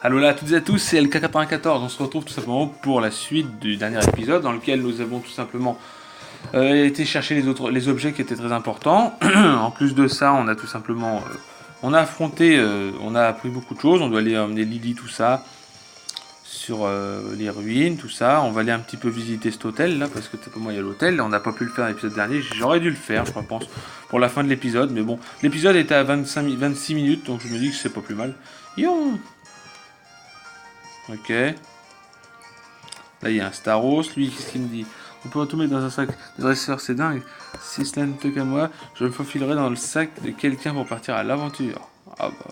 Allô là à toutes et à tous, c'est LK94. On se retrouve tout simplement pour la suite du dernier épisode dans lequel nous avons tout simplement été chercher les objets qui étaient très importants. En plus de ça, on a tout simplement on a affronté, on a appris beaucoup de choses. On doit aller emmener Lily, tout ça, sur les ruines, tout ça. On va aller un petit peu visiter cet hôtel là, parce que pour moi il y a l'hôtel. On n'a pas pu le faire l'épisode dernier. J'aurais dû le faire, je pense, pour la fin de l'épisode. Mais bon, l'épisode était à 26 minutes, donc je me dis que c'est pas plus mal. Yon. Ok. Là, il y a un Staros. Lui, qu'est-ce qu'il me dit? On peut tout mettre dans un sac. Les dresseurs, c'est dingue. Si cela ne te qu'à moi, je me faufilerai dans le sac de quelqu'un pour partir à l'aventure. Ah bah,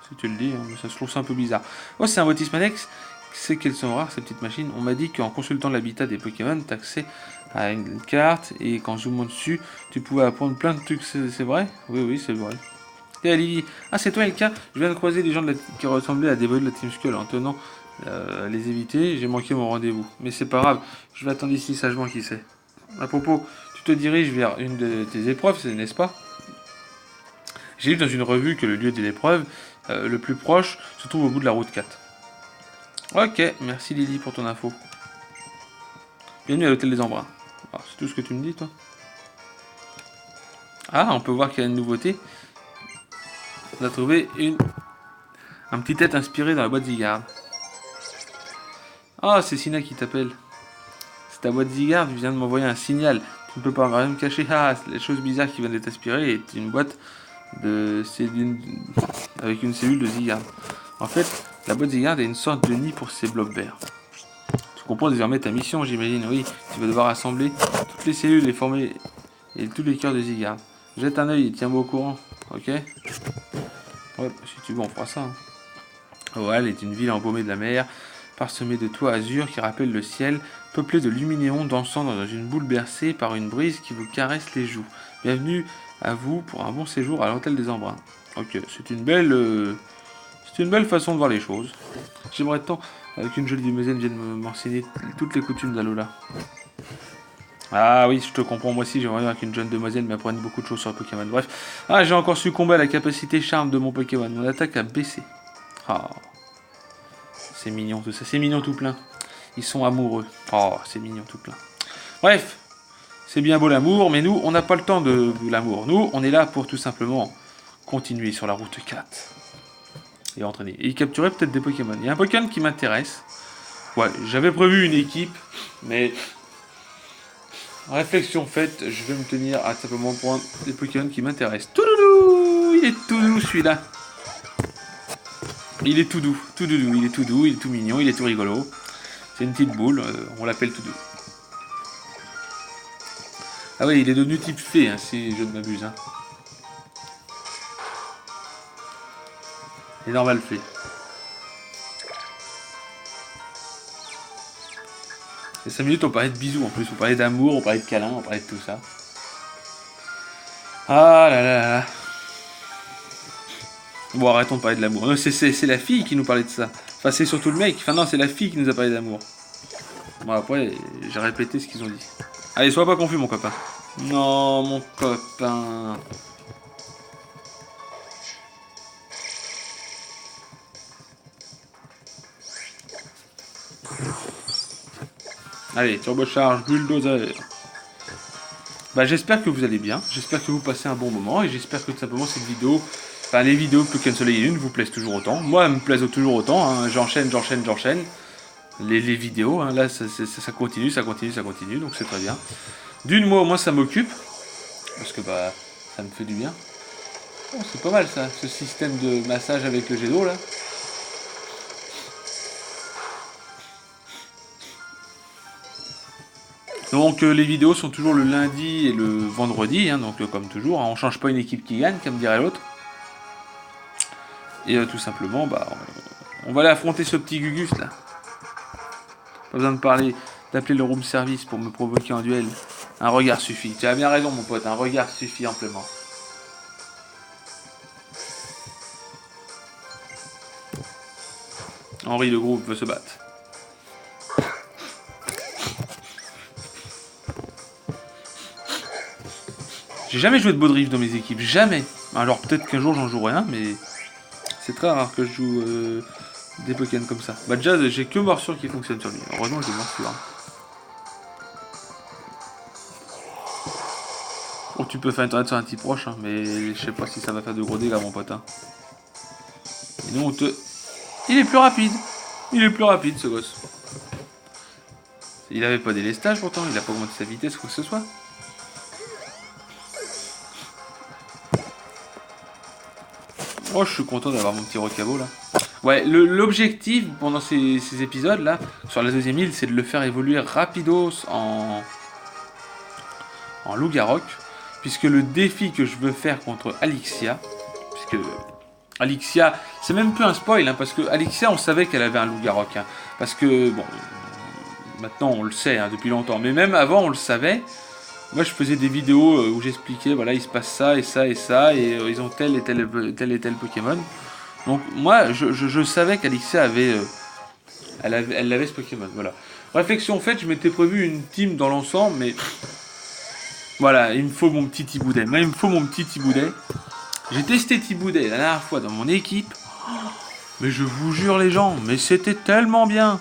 si tu le dis, hein, mais ça se trouve ça un peu bizarre. Oh, c'est un bautisme annexe. C'est qu'elles sont rares, ces petites machines. On m'a dit qu'en consultant l'habitat des Pokémon, tu as accès à une carte et qu'en zoomant dessus, tu pouvais apprendre plein de trucs. C'est vrai? Oui, c'est vrai. Et Ali, ah, c'est toi, LK. Je viens de croiser des gens qui ressemblaient à des boys de la Team Skull en tenant les éviter, j'ai manqué mon rendez-vous. Mais c'est pas grave, je vais attendre ici sagement, qui sait. À propos, tu te diriges vers une de tes épreuves, n'est-ce pas? J'ai lu dans une revue que le lieu de l'épreuve, le plus proche, se trouve au bout de la route 4. Ok, merci Lily pour ton info. Bienvenue à l'hôtel des Embruns. Alors, c'est tout ce que tu me dis, toi? Ah, on peut voir qu'il y a une nouveauté. On a trouvé un petit tête inspiré dans la boîte Zygarde. Ah, c'est Sina qui t'appelle. C'est ta boîte Zygarde, vient de m'envoyer un signal. Tu ne peux pas rien me cacher. Ah, les choses bizarres qui viennent d'être aspirées est une boîte avec une cellule de Zygarde. En fait, la boîte Zygarde est une sorte de nid pour ces blobs verts. Tu comprends désormais ta mission, j'imagine. Oui, tu vas devoir assembler toutes les cellules et former tous les cœurs de Zygarde. Jette un œil et tiens-moi au courant, ok? Ouais, si tu veux, on fera ça. Hein. Oal est une ville embaumée de la mer, parsemée de toits azur qui rappellent le ciel, peuplée de luminéons dansant dans une boule bercée par une brise qui vous caresse les joues. Bienvenue à vous pour un bon séjour à l'hôtel des Embruns. Ok, c'est une belle façon de voir les choses. J'aimerais tant qu'une jolie demoiselle vienne m'enseigner toutes les coutumes d'Alola. Ah oui, je te comprends, moi aussi j'aimerais bien qu'une jeune demoiselle m'apprenne beaucoup de choses sur le Pokémon. Bref, j'ai encore succombé à la capacité charme de mon Pokémon. Mon attaque a baissé. Ah, c'est mignon tout ça, c'est mignon tout plein. Ils sont amoureux. Oh, c'est mignon tout plein. Bref, c'est bien beau l'amour, mais nous, on n'a pas le temps de l'amour. Nous, on est là pour tout simplement continuer sur la route 4. Et entraîner. Et capturer peut-être des Pokémon. Il y a un Pokémon qui m'intéresse. Ouais, j'avais prévu une équipe, mais réflexion faite, je vais me tenir à simplement prendre des Pokémon qui m'intéressent. Touloulou, il est tout doux celui-là. Il est tout doux, tout doudou, il est tout doux, il est tout mignon, il est tout rigolo. C'est une petite boule, on l'appelle tout doux. Ah oui, il est devenu type fée, hein, si je ne m'abuse. Hein. Il est normal fée. Et 5 minutes, on parlait de bisous en plus, on parlait d'amour, on parlait de câlins, on parlait de tout ça. Ah là là là. Bon, arrêtons de parler de l'amour. Non, c'est la fille qui nous parlait de ça. Enfin, c'est surtout le mec. Enfin, non, c'est la fille qui nous a parlé d'amour. Bon, après, j'ai répété ce qu'ils ont dit. Allez, sois pas confus, mon copain. Non, mon copain. Allez, turbocharge, bulldozer. Bah, j'espère que vous allez bien. J'espère que vous passez un bon moment. Et j'espère que tout simplement cette vidéo... Enfin, les vidéos Pokémon Soleil et Lune vous plaisent toujours autant. Moi, elles me plaisent toujours autant. Hein. J'enchaîne. Les vidéos, hein. Là, ça continue. Donc, c'est très bien. D'une, moi, au moins, ça m'occupe. Parce que, bah, ça me fait du bien. Oh, c'est pas mal, ça. Ce système de massage avec le jet d'eau, là. Donc, les vidéos sont toujours le lundi et le vendredi. Hein, donc, comme toujours, hein, on change pas une équipe qui gagne, comme dirait l'autre. Et tout simplement, bah, on va aller affronter ce petit Gugus là. Pas besoin d'appeler le room service pour me provoquer en duel. Un regard suffit. Tu as bien raison, mon pote, un regard suffit amplement. Henri, le groupe veut se battre. J'ai jamais joué de Baudrive dans mes équipes, jamais. Alors peut-être qu'un jour j'en jouerai un, mais c'est très rare que je joue des Pokémon comme ça. Bah déjà, j'ai que morsure qui fonctionne sur lui. Heureusement, j'ai morsure. Hein. Oh, tu peux faire internet sur un type proche, hein, mais je sais pas si ça va faire de gros dégâts, mon pote. Hein. Et nous, on te... Il est plus rapide. Il est plus rapide, ce gosse. Il avait pas délestage, pourtant. Il a pas augmenté sa vitesse ou quoi que ce soit. Oh, je suis content d'avoir mon petit Rocabo, là. Ouais, l'objectif pendant ces épisodes-là, sur la deuxième île, c'est de le faire évoluer rapidos en Loup-Garok. Puisque le défi que je veux faire contre Alixia, puisque Alixia, c'est même plus un spoil, hein, parce que Alixia, on savait qu'elle avait un Loup-Garok. Hein, parce que, bon, maintenant on le sait hein, depuis longtemps, mais même avant on le savait. Moi je faisais des vidéos où j'expliquais, voilà, il se passe ça et ça et ça, et ils ont tel et tel Pokémon. Donc moi je savais qu'Alixia avait, elle avait ce Pokémon, voilà. Réflexion faite, je m'étais prévu une team dans l'ensemble, mais voilà, il me faut mon petit Thiboudet. Moi, il me faut mon petit Thiboudet. J'ai testé Thiboudet la dernière fois dans mon équipe. Mais je vous jure, les gens, mais c'était tellement bien.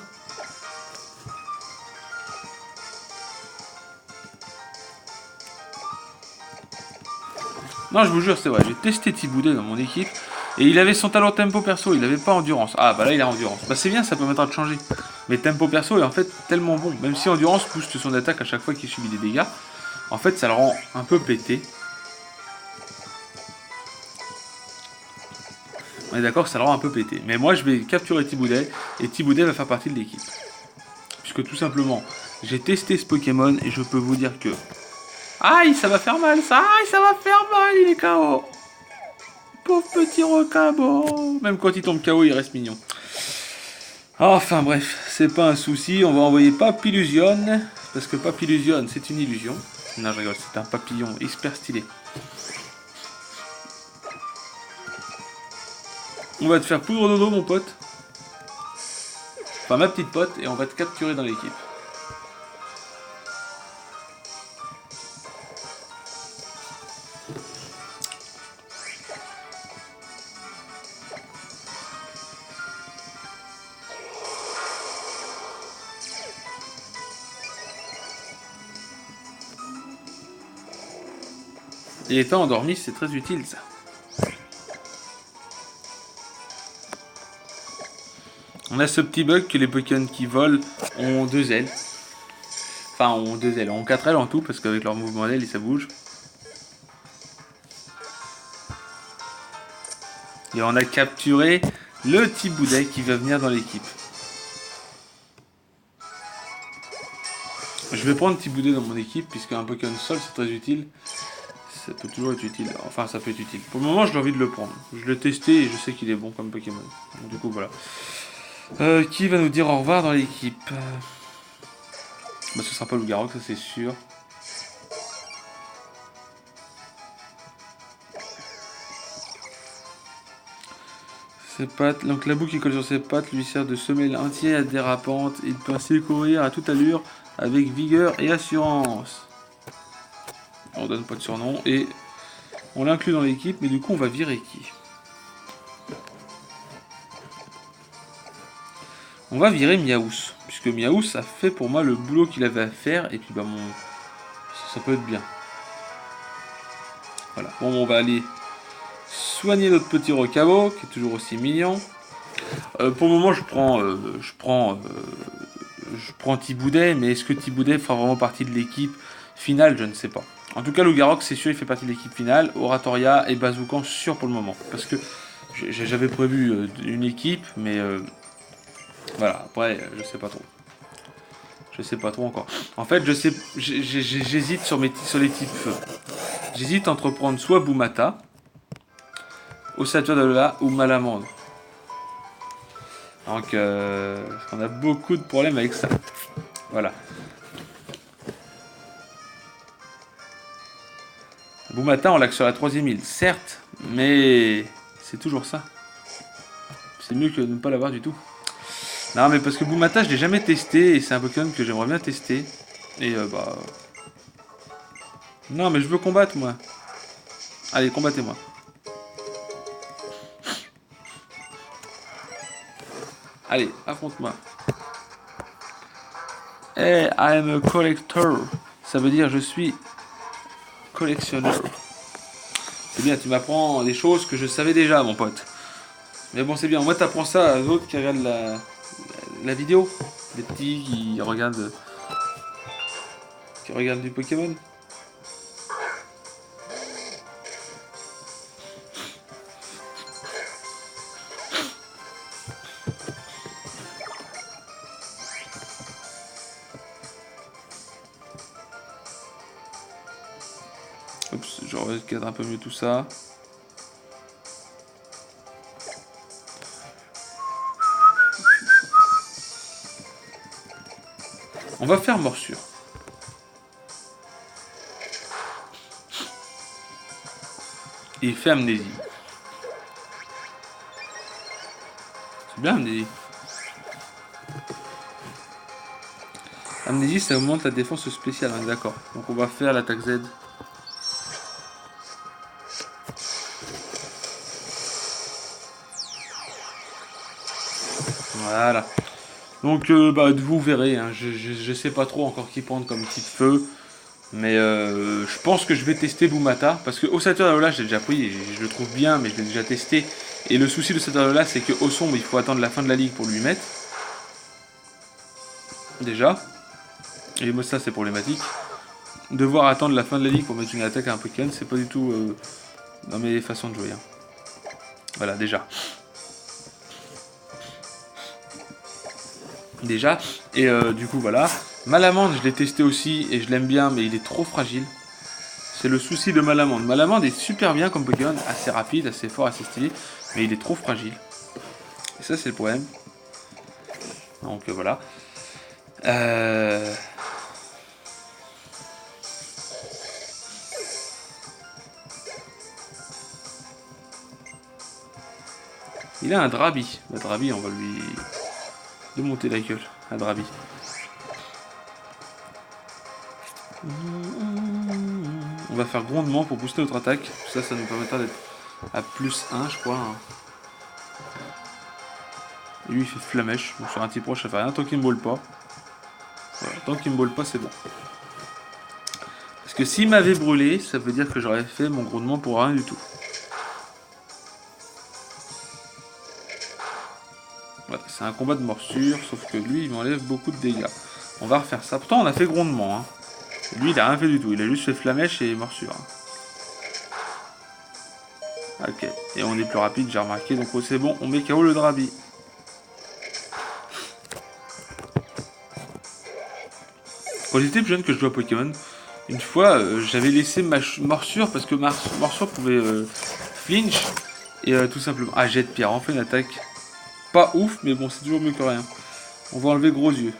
Non, je vous jure, c'est vrai. J'ai testé Thiboudet dans mon équipe. Et il avait son talent tempo perso, il n'avait pas endurance. Ah, bah là, il a endurance. Bah, c'est bien, ça permettra de changer. Mais tempo perso est en fait tellement bon. Même si endurance booste son attaque à chaque fois qu'il subit des dégâts. En fait, ça le rend un peu pété. On est d'accord que ça le rend un peu pété. Mais moi, je vais capturer Thiboudet. Et Thiboudet va faire partie de l'équipe. Puisque tout simplement, j'ai testé ce Pokémon. Et je peux vous dire que... Aïe, ça va faire mal, ça. Aïe, ça va faire mal, il est KO. Pauvre petit Rocabo. Même quand il tombe KO, il reste mignon. Enfin bref, c'est pas un souci. On va envoyer Papillusion. Parce que Papillusion, c'est une illusion. Non, je rigole, c'est un papillon hyper stylé. On va te faire poudre dodo, mon pote. Enfin, ma petite pote, et on va te capturer dans l'équipe. Et étant endormi, c'est très utile, ça. On a ce petit bug que les Pokémon qui volent ont 2 ailes. Enfin, ont 2 ailes, ont 4 ailes en tout, parce qu'avec leur mouvement d'ailes, ça bouge. Et on a capturé le Thiboudet qui va venir dans l'équipe. Je vais prendre Thiboudet dans mon équipe, puisque un Pokémon sol, c'est très utile. Ça peut toujours être utile. Enfin, ça peut être utile. Pour le moment, j'ai envie de le prendre. Je l'ai testé et je sais qu'il est bon comme Pokémon. Donc, du coup, voilà. Qui va nous dire au revoir dans l'équipe Bah, ce sera pas Loup-Garok, ça c'est sûr. Ses pattes, donc la boue qui colle sur ses pattes lui sert de semelle entière dérapante. Il peut ainsi courir à toute allure avec vigueur et assurance. On donne pas de surnom et on l'inclut dans l'équipe, mais du coup on va virer qui? On va virer Miaous, puisque Miaous a fait pour moi le boulot qu'il avait à faire, et puis bah ça peut être bien. Voilà, bon on va aller soigner notre petit Rocabo, qui est toujours aussi mignon. Pour le moment je prends Thiboudet, mais est-ce que Thiboudet fera vraiment partie de l'équipe finale? Je ne sais pas. En tout cas, Loup-Garok, c'est sûr, il fait partie de l'équipe finale. Oratoria et Bazoukan, sûr pour le moment. Parce que j'avais prévu une équipe, mais voilà, après, je sais pas trop. Je sais pas trop encore. En fait, j'hésite sur les types feu. J'hésite entre prendre soit Boumata, Ossature d'Alola ou Malamande. Donc, on a beaucoup de problèmes avec ça. Voilà. Boumata, on l'a que sur la 3ème île, certes, mais c'est toujours ça. C'est mieux que de ne pas l'avoir du tout. Non, mais parce que Boumata, je l'ai jamais testé, et c'est un Pokémon que j'aimerais bien tester. Et bah... Non, mais je veux combattre, moi. Allez, combattez-moi. Allez, affronte-moi. Hey, I am a collector. Ça veut dire je suis collectionneur. C'est bien, tu m'apprends des choses que je savais déjà, mon pote. Mais bon, c'est bien. Moi, t'apprends ça aux autres qui regardent la vidéo. Les petits qui regardent du Pokémon. Oups, je regarde un peu mieux tout ça. On va faire morsure. Il fait amnésie. C'est bien amnésie. Amnésie, ça augmente la défense spéciale, hein, d'accord. Donc on va faire l'attaque Z. Voilà. Donc vous verrez, hein, je sais pas trop encore qui prendre comme type feu. Mais je pense que je vais tester Boumata. Parce que Ossature je l'ai déjà pris et je le trouve bien, mais je l'ai déjà testé. Et le souci de Ossature c'est que au sombre, il faut attendre la fin de la ligue pour lui mettre. Déjà. Et moi ça c'est problématique. Devoir attendre la fin de la ligue pour mettre une attaque à un Pokémon, c'est pas du tout dans mes façons de jouer. Hein. Voilà, déjà. Et du coup voilà. Malamande, je l'ai testé aussi et je l'aime bien, mais il est trop fragile. C'est le souci de Malamande. Malamande est super bien comme Pokémon, assez rapide, assez fort, assez stylé, mais il est trop fragile. Et ça c'est le problème. Donc voilà. Il a un Drabi. Le Drabi, on va lui démonter la gueule. Un Drabi. On va faire grondement pour booster notre attaque. Ça nous permettra d'être à plus 1, je crois. Hein. Et lui, il fait flamèche. Donc sur un type proche, ça fait rien. Tant qu'il ne me vole pas. Voilà, tant qu'il me vole pas, c'est bon. Parce que s'il m'avait brûlé, ça veut dire que j'aurais fait mon grondement pour rien du tout. Voilà, c'est un combat de morsure, sauf que lui, il m'enlève beaucoup de dégâts. On va refaire ça. Pourtant, on a fait grondement. Hein. Lui, il a rien fait du tout. Il a juste fait flamèche et morsure. Ok. Et on est plus rapide, j'ai remarqué. Donc, c'est bon. On met KO le Drabi. Quand j'étais plus jeune que je jouais à Pokémon, une fois, j'avais laissé ma morsure parce que ma morsure pouvait flinch. Et tout simplement... Ah, jet de pierre. On fait une attaque. Pas ouf, mais bon, c'est toujours mieux que rien. On va enlever gros yeux.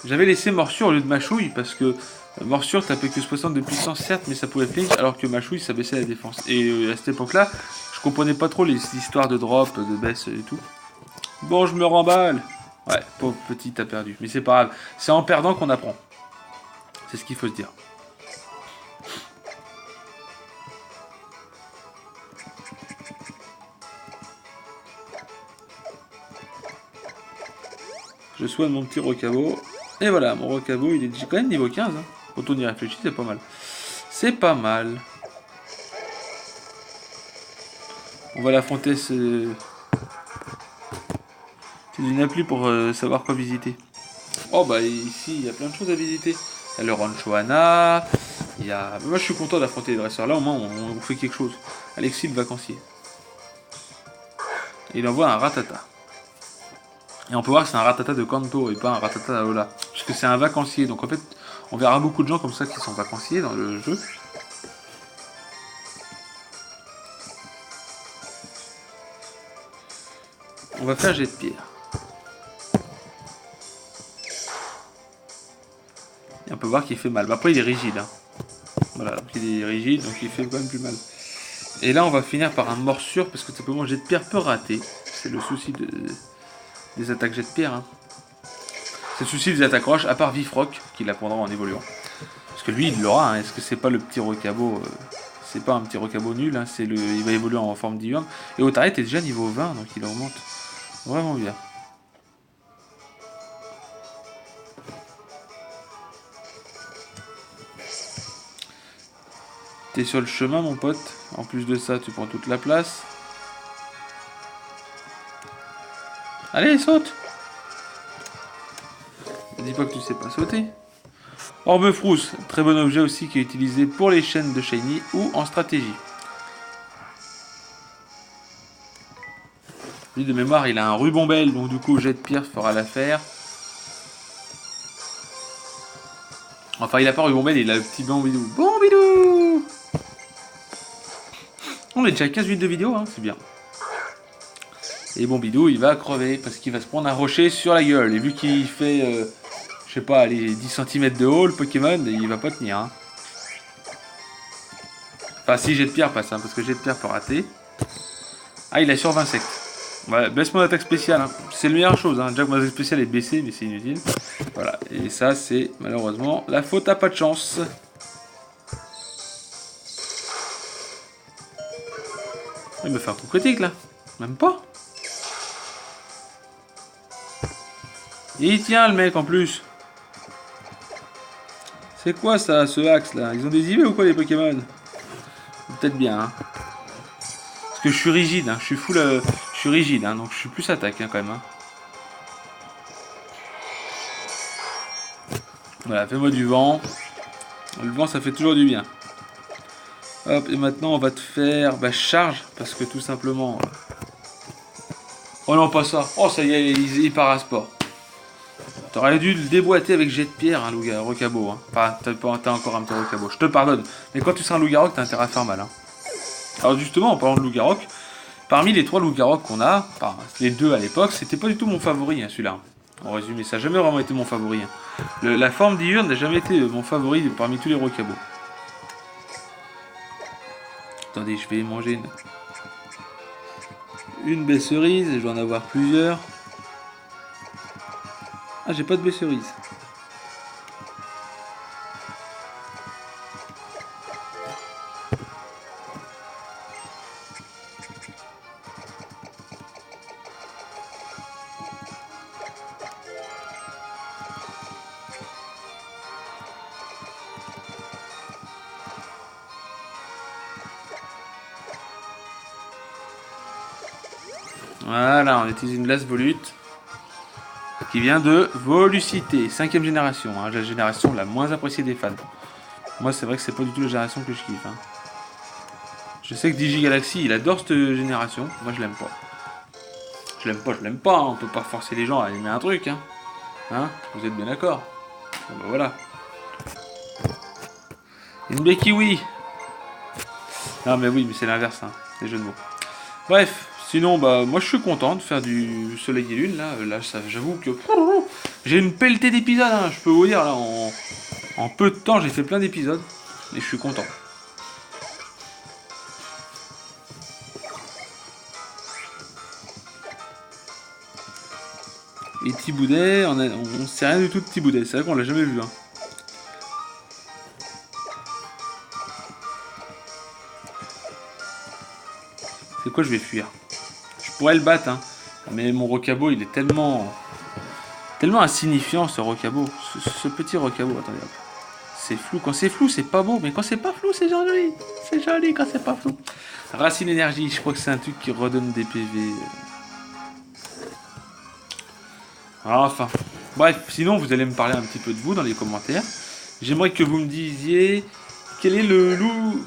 J'avais laissé morsure au lieu de mâchouille parce que morsure tapait que 60 de puissance certes, mais ça pouvait flinch alors que mâchouille ça baissait la défense. Et à cette époque-là, je comprenais pas trop les histoires de drop, de baisse et tout. Bon, je me remballe. Ouais, pauvre petit, t'as perdu. Mais c'est pas grave. C'est en perdant qu'on apprend. C'est ce qu'il faut se dire. Je soigne mon petit Rocabo. Et voilà, mon Rocabo, il est quand même niveau 15. Hein. Quand on y réfléchit, c'est pas mal. C'est pas mal. On va l'affronter. C'est une appli pour savoir quoi visiter. Oh bah ici, il y a plein de choses à visiter. Il y a le Rancho Anna. Il y a... Moi je suis content d'affronter les dresseurs. Là au moins on fait quelque chose. Alexis le vacancier. Et il envoie un Ratata. Et on peut voir que c'est un Ratata de Kanto et pas un Ratata d'Aola. Parce que c'est un vacancier. Donc en fait, on verra beaucoup de gens comme ça qui sont vacanciers dans le jeu. On va faire jet de pierre. Et on peut voir qu'il fait mal. Bah, après il est rigide. Hein. Voilà, donc il est rigide, donc il fait quand même plus mal. Et là on va finir par un morsure parce que simplement jet de pierre peut rater. C'est le souci des attaques jet de pierre. Hein. C'est le souci des attaques roches, à part Vifroc, qui l'apprendra en évoluant. Parce que lui, il l'aura. Hein. Est-ce que c'est pas le petit Rocabo c'est pas un petit Rocabo nul. Hein. Il va évoluer en forme diurne. Et Otaret est déjà niveau 20, donc il augmente vraiment bien. T'es sur le chemin, mon pote. En plus de ça, tu prends toute la place. Allez, saute! Ne dis pas que tu sais pas sauter. Orbe frousse, très bon objet aussi qui est utilisé pour les chaînes de Shiny ou en stratégie. Lui de mémoire, il a un ruban belle, donc du coup, jet de pierre fera l'affaire. Enfin, il a pas ruban belle, il a le petit bambidou. Bambidou! On est déjà à 15 minutes de vidéo, hein, c'est bien. Et Bambidou, il va crever parce qu'il va se prendre un rocher sur la gueule. Et vu qu'il fait, je sais pas, les 10 cm de haut, le Pokémon, il va pas tenir. Hein. Enfin, si jet de pierre passe, hein, parce que jet de pierre peut rater. Ah, il a sur 20 insectes. Ouais, baisse mon attaque spéciale. Hein. C'est la meilleure chose. Hein. Déjà que mon attaque spéciale est baissée, mais c'est inutile. Voilà. Et ça, c'est malheureusement la faute à pas de chance. Il me fait un coup critique là. Même pas. Et il tient le mec en plus. C'est quoi ça, ce axe là? Ils ont des IV ou quoi les Pokémon? Peut-être bien. Hein. Parce que je suis rigide. Hein. Je suis full. Je suis rigide. Hein, donc je suis plus attaque hein, quand même. Hein. Voilà, fais-moi du vent. Le vent, ça fait toujours du bien. Hop, et maintenant on va te faire charge. Parce que tout simplement. Oh non, pas ça. Oh, ça y est, il part à sport. T'aurais dû le déboîter avec jet de pierre, hein, Rocabo. Hein. Enfin, t'as encore un petit Rocabo. Je te pardonne. Mais quand tu seras un loup-garou, t'as intérêt à faire mal. Hein. Alors justement, en parlant de loup-garou, parmi les 3 loups-garou qu'on a, enfin, les 2 à l'époque, c'était pas du tout mon favori, hein, celui-là. En résumé, ça n'a jamais vraiment été mon favori. Hein. La forme diurne n'a jamais été mon favori parmi tous les Rocabo. Attendez, je vais manger une baie cerise, je vais en avoir plusieurs. Ah, j'ai pas de baie cerise. Voilà, on utilise une glace volute qui vient de Volucité, 5ème génération, hein, la génération la moins appréciée des fans. Moi, c'est vrai que c'est pas du tout la génération que je kiffe. Hein. Je sais que DigiGalaxy, il adore cette génération. Moi, je l'aime pas. Je l'aime pas. Hein. On peut pas forcer les gens à aimer un truc. Hein, hein, vous êtes bien d'accord? Bon, bah voilà. Une baie kiwi. Non, mais oui, mais c'est l'inverse, hein, les jeux de mots. Bref. Sinon, moi je suis content de faire du Soleil et Lune, là j'avoue que j'ai une pelletée d'épisodes, hein, je peux vous dire, là, en peu de temps j'ai fait plein d'épisodes, et je suis content. Et Thiboudet, on sait rien du tout de Thiboudet, c'est vrai qu'on l'a jamais vu. Hein. C'est quoi, je vais fuir? Je pourrais le battre, hein. Mais mon Rocabo, il est tellement insignifiant, ce Rocabo. Ce petit Rocabo, attendez. Hop. C'est flou. Quand c'est flou, c'est pas beau. Mais quand c'est pas flou, c'est joli. C'est joli quand c'est pas flou. Racine énergie, je crois que c'est un truc qui redonne des PV. Enfin. Bref, sinon, vous allez me parler un petit peu de vous dans les commentaires. J'aimerais que vous me disiez quel est le loup...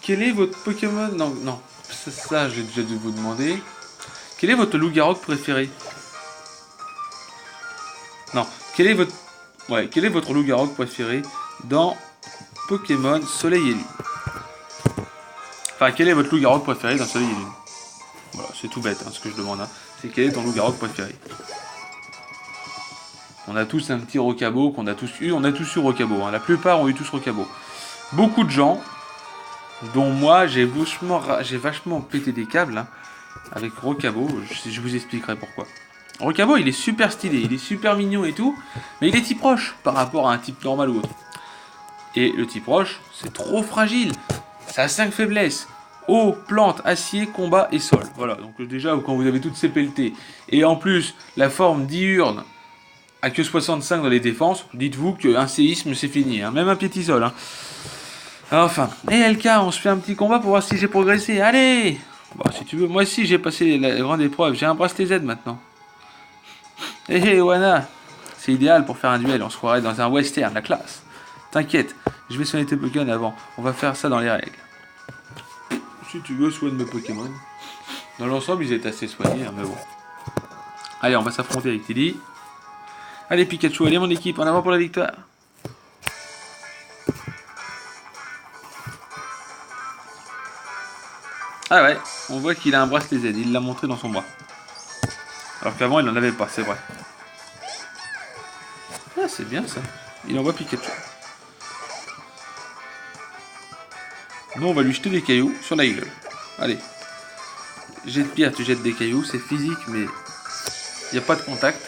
Quel est votre Pokémon... Non. Ça, j'ai déjà dû vous demander. Quel est votre loup-garou préféré? Non. Quel est votre loup-garou préféré dans Pokémon Soleil et Lune? Enfin, quel est votre loup-garou préféré dans Soleil et Lune? Voilà, c'est tout bête, hein, ce que je demande. Hein. C'est quel est ton loup-garou préféré? On a tous un petit Rocabo qu'on a tous eu. On a tous eu Rocabo. Hein. La plupart ont eu tous Rocabo. Beaucoup de gens, dont moi, j'ai vachement pété des câbles hein, avec Rocabo. Je vous expliquerai pourquoi. Rocabo, il est super stylé, il est super mignon et tout, mais il est type roche par rapport à un type normal ou autre. Et le type roche, c'est trop fragile. Ça a 5 faiblesses. Eau, plante, acier, combat et sol. Voilà, donc déjà, quand vous avez toutes ces pelletées, et en plus, la forme diurne a que 65 dans les défenses, dites-vous qu'un séisme, c'est fini. Hein. Même un piétisol. Hein. Enfin, et LK, on se fait un petit combat pour voir si j'ai progressé. Allez! Bon, si tu veux, moi aussi j'ai passé la grande épreuve. J'ai un bracelet Z maintenant. Hé Wana! C'est idéal pour faire un duel. On se croirait dans un western, la classe. T'inquiète, je vais soigner tes Pokémon avant. On va faire ça dans les règles. Si tu veux, soigne mes Pokémon. Dans l'ensemble, ils étaient assez soignés, hein, mais bon. Allez, on va s'affronter avec Tilly. Allez, Pikachu, allez mon équipe, en avant pour la victoire. Ah ouais, on voit qu'il a un bracelet Z, il l'a montré dans son bras. Alors qu'avant, il n'en avait pas, c'est vrai. Ah, c'est bien ça. Il envoie Pikachu. Nous, on va lui jeter des cailloux sur la gueule. Allez. Jette pierre, tu jettes des cailloux, c'est physique, mais il n'y a pas de contact.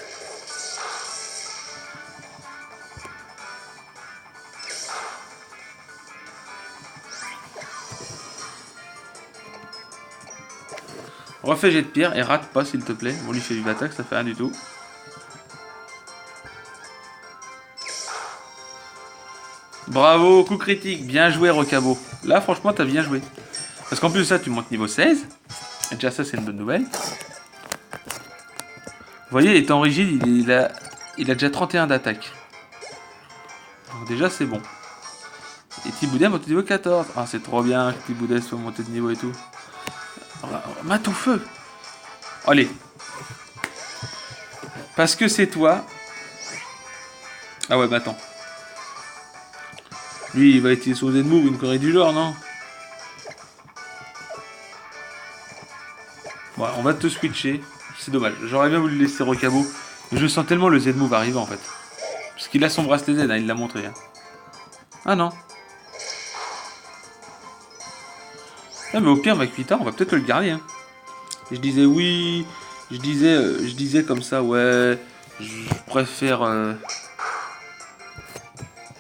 Refais jet de pierre et rate pas s'il te plaît. On lui fait une attaque, ça fait rien du tout. Bravo, coup critique, bien joué Rocabo. Là franchement t'as bien joué. Parce qu'en plus de ça tu montes niveau 16. Et déjà ça c'est une bonne nouvelle. Vous voyez, étant rigide, il a déjà 31 d'attaque. Donc déjà c'est bon. Et Tiboudin monte niveau 14. Ah c'est trop bien que Tiboudin soit monté de niveau et tout. Mate au feu. Allez. Parce que c'est toi. Ah ouais, bah attends. Lui, il va utiliser son Z-move, une connerie du genre, non? Bon, on va te switcher. C'est dommage. J'aurais bien voulu laisser Rocabo. Mais je sens tellement le Z-move arriver, en fait. Parce qu'il a son bracelet Z, hein, il l'a montré. Hein. Ah non. Ah, mais au pire, Makuita, on va peut-être le garder. Hein. Et je disais oui. Je disais comme ça, ouais. Je préfère...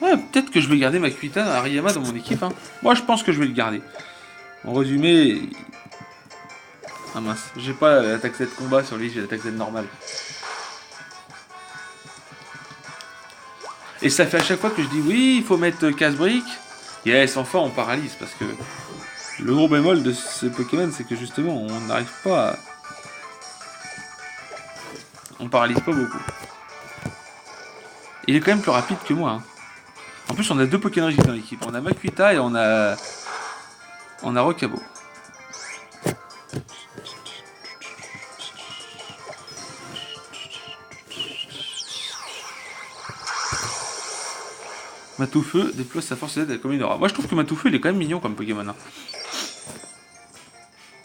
Ouais, peut-être que je vais garder Makuita Ariyama dans mon équipe. Hein. Moi, je pense que je vais le garder. En résumé... Ah mince, j'ai pas l'attaque Z combat sur lui, j'ai l'attaque Z normale. Et ça fait à chaque fois que je dis oui, il faut mettre casse-brique. Yes, enfin on paralyse parce que le gros bémol de ce Pokémon, c'est que justement on n'arrive pas à... On paralyse pas beaucoup. Il est quand même plus rapide que moi. Hein. En plus, on a deux Pokémon dans l'équipe. On a Makuita et on a Rocabo. Matoufeu déploie sa force d'aide comme une aura. Moi je trouve que Matoufeu il est quand même mignon comme Pokémon. Hein.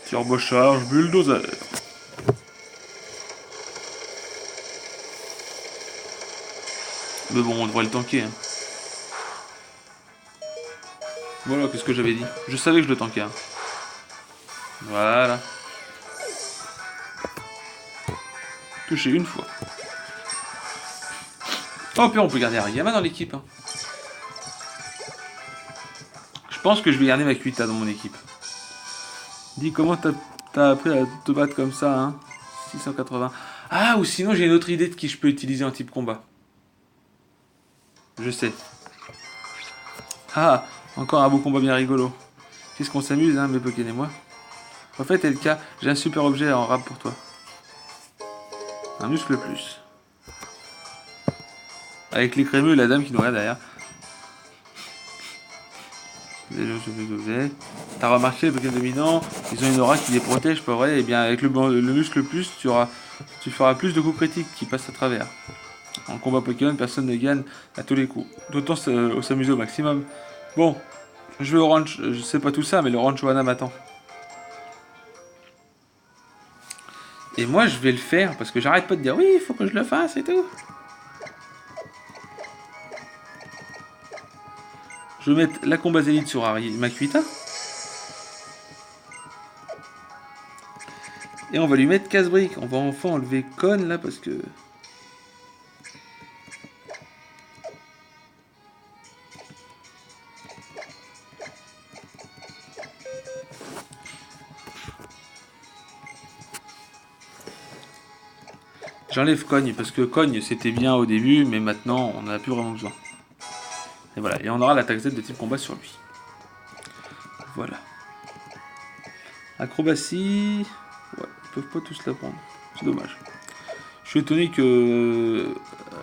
Turbocharge, bulldozer. Mais bon, on devrait le tanker. Hein. Voilà, qu'est-ce que j'avais dit. Je savais que je le tankais. Hein. Voilà. Touché une fois. Oh, puis on peut garder Ariyama dans l'équipe. Hein. Je pense que je vais garder Makuita dans mon équipe. Dis comment t'as appris à te battre comme ça, hein 680. Ah, ou sinon j'ai une autre idée de qui je peux utiliser en type combat. Je sais. Ah, encore un beau combat bien rigolo. Qu'est-ce qu'on s'amuse, hein, mes Pokémon et moi. En fait, LK, j'ai un super objet en rap pour toi. Un muscle plus. Avec les crémeux et la dame qui nous regarde derrière. T'as remarqué les Pokémon dominants, ils ont une aura qui les protège, pas vrai? Et bien avec le muscle plus, tu feras plus de coups critiques qui passent à travers. En combat Pokémon, personne ne gagne à tous les coups. D'autant s'amuser au maximum. Bon, je vais au ranch, je sais pas tout ça, mais le ranch Wana m'attend. Et moi je vais le faire parce que j'arrête pas de dire oui, il faut que je le fasse et tout. Je vais mettre la combat élite sur Makuita. Et on va lui mettre casse-brique. On va enfin enlever Con là parce que... J'enlève Cogne parce que Cogne c'était bien au début, mais maintenant on n'en a plus vraiment besoin. Et voilà, et on aura l'attaque Z de type combat sur lui. Acrobatie... Ouais, ils peuvent pas tous la prendre. C'est dommage. Je suis étonné que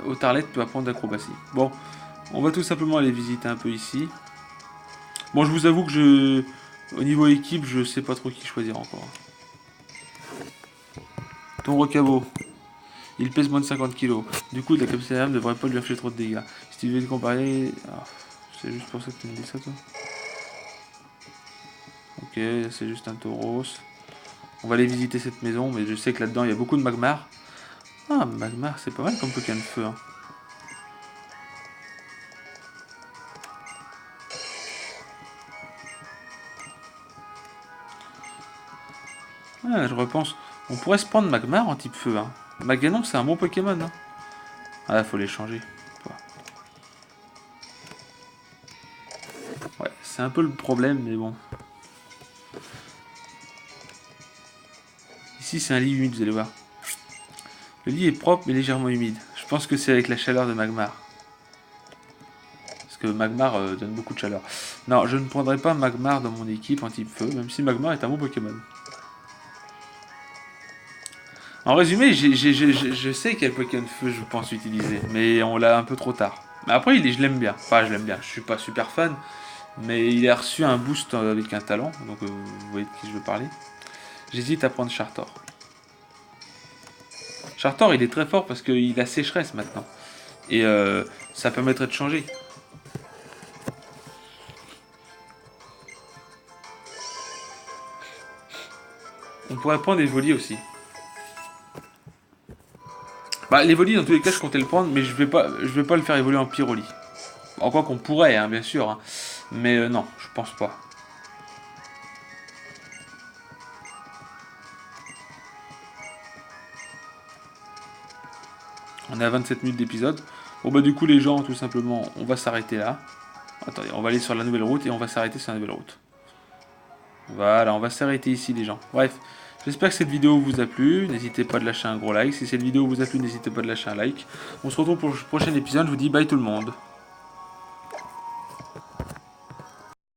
Autarlette peut apprendre d'acrobatie. Bon, on va tout simplement aller visiter un peu ici. Bon, je vous avoue que au niveau équipe, je sais pas trop qui choisir encore. Ton recabo. Il pèse moins de 50 kg. Du coup, la capacité d'arme ne devrait pas lui infliger trop de dégâts. Si tu veux le comparer... Ah, c'est juste pour ça que tu me dis ça, toi. Ok, c'est juste un tauros. On va aller visiter cette maison, mais je sais que là-dedans, il y a beaucoup de Magmar. Ah, Magmar, c'est pas mal comme Pokémon de feu. Hein. Ah, je repense. On pourrait se prendre Magmar en type feu. Hein. Maganon, c'est un bon Pokémon. Hein. Ah, faut les changer. Ouais, c'est un peu le problème, mais bon. Ici, c'est un lit humide, vous allez voir. Le lit est propre, mais légèrement humide. Je pense que c'est avec la chaleur de Magmar. Parce que Magmar donne beaucoup de chaleur. Non, je ne prendrai pas Magmar dans mon équipe en type feu, même si Magmar est un bon Pokémon. En résumé, je sais quel Pokémon feu je pense utiliser, mais on l'a un peu trop tard. Mais après, je l'aime bien. Enfin, je l'aime bien. Je suis pas super fan, mais il a reçu un boost avec un talent, donc vous voyez de qui je veux parler. J'hésite à prendre Chartor. Chartor, il est très fort parce qu'il a sécheresse maintenant. Et ça permettrait de changer. On pourrait prendre Evoli aussi. Bah, l'Evoli, dans tous les cas, je comptais le prendre, mais je vais pas le faire évoluer en Pyroli. En quoi qu'on pourrait, hein, bien sûr. Hein. Mais non, je pense pas. On est à 27 minutes d'épisode. Bon bah du coup les gens, tout simplement, on va s'arrêter là. Attendez, on va aller sur la nouvelle route et on va s'arrêter sur la nouvelle route. Voilà, on va s'arrêter ici les gens. Bref, j'espère que cette vidéo vous a plu. N'hésitez pas de lâcher un gros like. Si cette vidéo vous a plu, n'hésitez pas de lâcher un like. On se retrouve pour le prochain épisode. Je vous dis bye tout le monde.